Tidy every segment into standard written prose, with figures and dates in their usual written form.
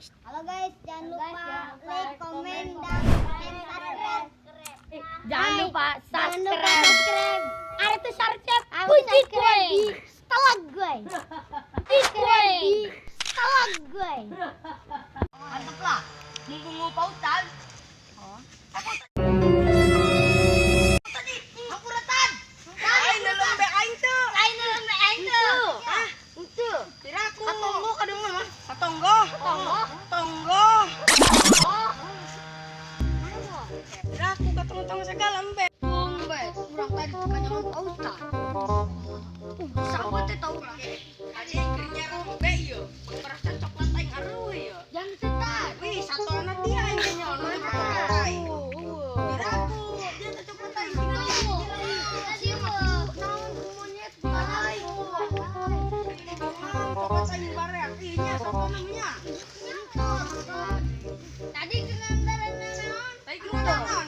Halo guys, jangan lupa like, komen, dan subscribe. Jangan lupa Jangan lupa subscribe. subscribe. Ada tuh subscribe. Aku subscribe di setelah gue. Subscribe di setelah gue. Mantap lah. Mumpung pautan. Tadi aku retan. Lain lembe aing tuh. Lain lembe aing tuh. Hah? Itu. Kiraku. Katonggo kadang mah. Tonggo. Tonggo. Oh. Kiraku katong-tong segala lembe. Lembe, kurang tadi bukannya mau pautan. Sahabat tahu lah. Aji kerja lembe yo. Perasa coklat aing aru yo. Jangan setan. Wih, satu anak dia aing nyon. Kiraku dia tak coklat aing. Tadi kena naon?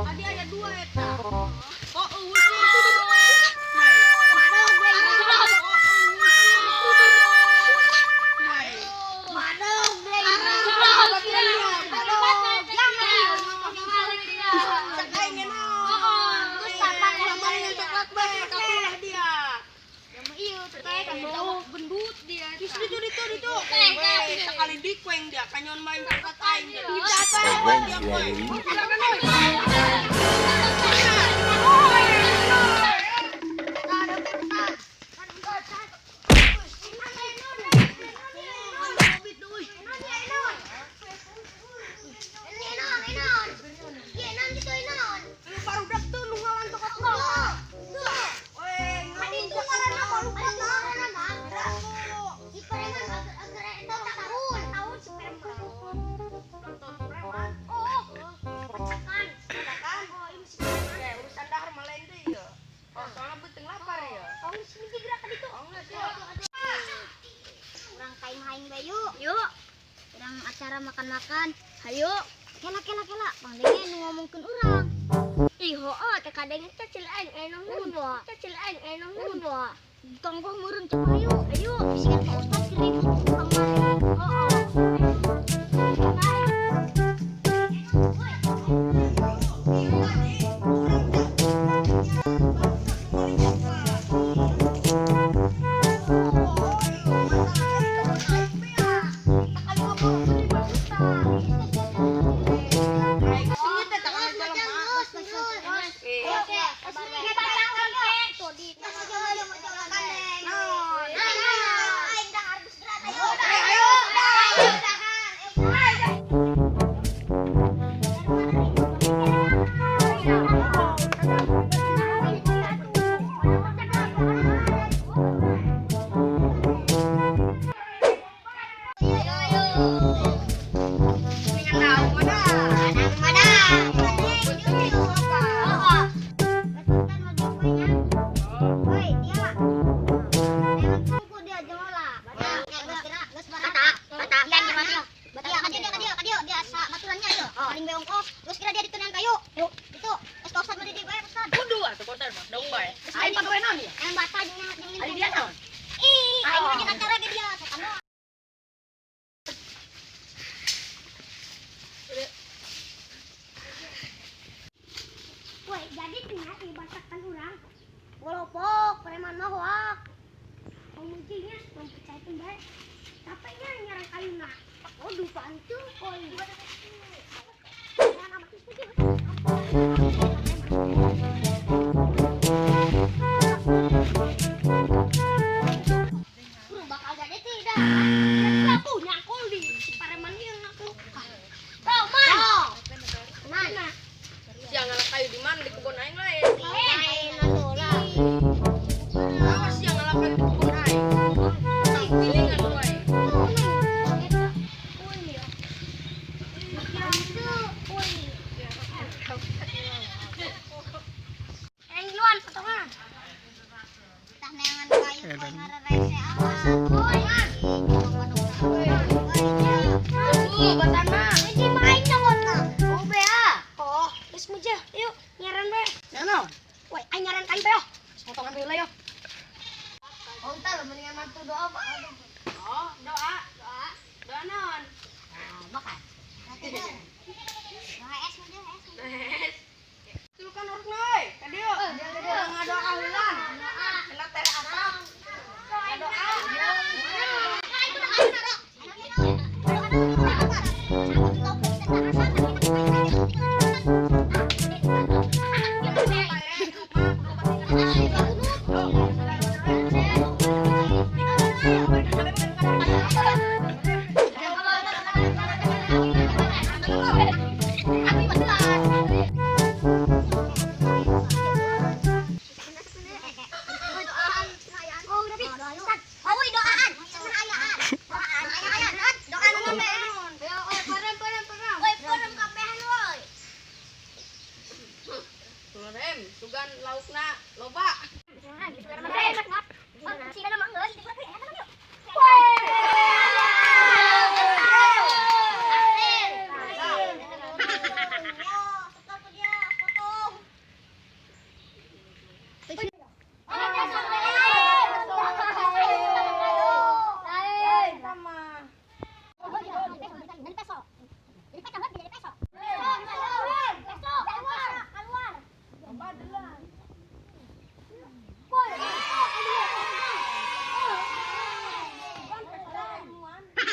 Tadi ada dua eta. Kok sekali dikweng dia kanyon main coklat aing dia. Barudak tuh nu ngalan coklat gua. Yuk, orang acara makan-makan. Hayo, kela. Bang Denge nu ngomongkeun urang. Ih, heueuh teh kadenge teh cil aing enong mun wa. Tong gua meureun coba ayo. Ayo, bisikan Pak Ustaz keribut tukang mah. Jadi tinggal dibasakan orang. Golopok, preman mah hoak. Penguncinya mempercayakan baik. Capeknya nyerang kayuna. Oh, dupaan tuh koi. Jangan amat istri. Kurang bakal jadi tidak. Kita punya koli. Preman yang aku. Tahu man. Mana? Jangan kayu di mana di kebun aing lain. Lain atulah. Awas jangan kayu di kebun aing. Tak pilingan wae.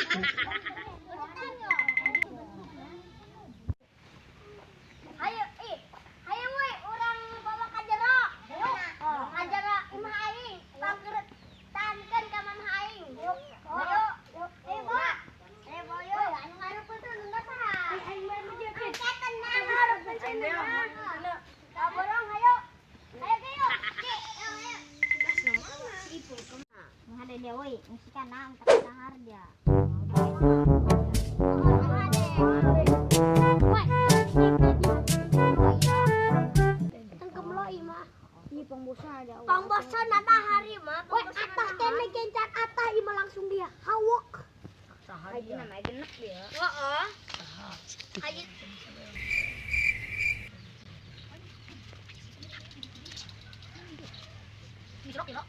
Hayo, hayo we, orang bawa kajero. Kajero imah aing, pangkeret tankeun ka mamah aing. Ayo, ayo bawa. Ayo bawa yo, anu ngarep teh nunda saha? Aing bae menjeut. Angkatan na hareup cenah. Kaborong hayo. Hayo ge yo. Ada dia woi, mesti kan nang tak dahar dia. Pangbosan nata hari mah. Woi, atah kene kencan atah imah langsung dia. Hawok. Haji nama genek dia. Heeh. Haji Misrok ya.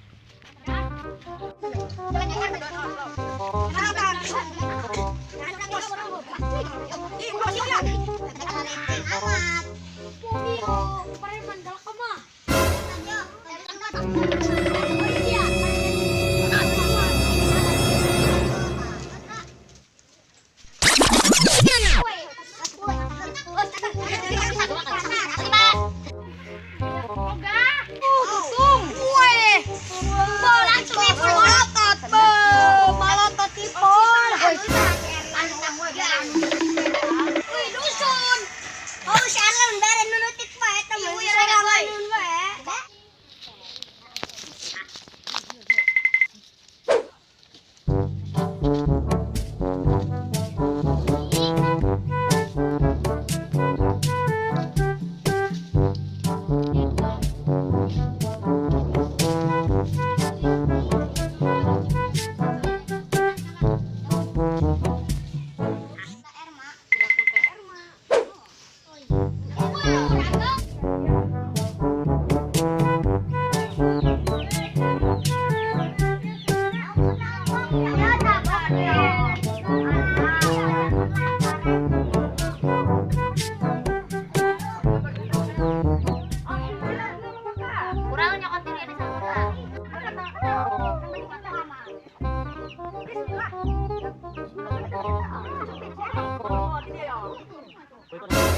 Boykot.